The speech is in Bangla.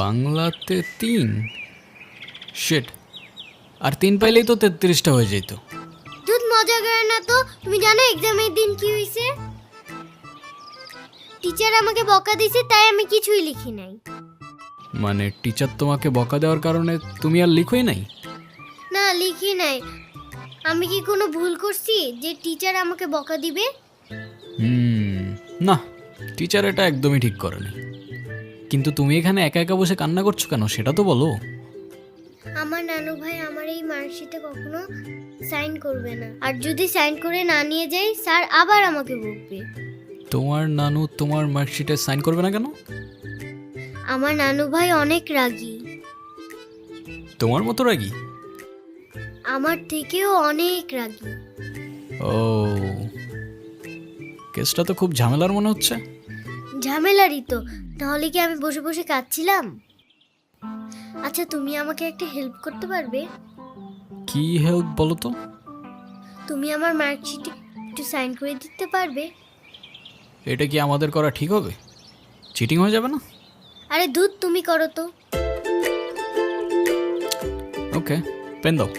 বাংলাতে 3। শিট, আর 3 পাইলেই তো 33টা হয়ে যেত। দুধ মজা করে না তো। তুমি জানো এক্সামের দিন কি হয়েছে? টিচার আমাকে বকা দিয়েছে, তাই আমি কিছুই লিখি নাই। মানে টিচার তোমাকে বকা দেওয়ার কারণে তুমি আর লিখোই নাই? না, লিখি নাই। আমি কি কোনো ভুল করছি যে টিচার আমাকে বকা দিবে? না, টিচার এটা একদমই ঠিক করেনি। কিন্তু তুমি এখানে একা একা বসে কান্না করছো কেন সেটা তো বলো। আমার নানু ভাই আমার এই মার্কশিটে কখনো সাইন করবে না, আর যদি সাইন করে না নিয়ে যাই স্যার আবার আমাকে বকবে। তোমার নানু তোমার মার্কশিটে সাইন করবে না কেন? আমার নানু ভাই অনেক রাগী, তোমার মতো রাগী? আমার থেকেও অনেক রাগী। ও, কেসটা তো খুব ঝামেলার মনে হচ্ছে। ঝামেলারই তো, তাহলে কি আমি বসে বসে কাঁদছিলাম? আচ্ছা, তুমি আমাকে একটা হেল্প করতে পারবে? কি হেল্প বলো তো? তুমি আমার মার্কশিটে একটু সাইন করে দিতে পারবে? এটা কি আমাদের করা ঠিক হবে? চিটিং হয়ে যাবে না? আরে দুধ, তুমি করো তো। ওকে, পেন দাও।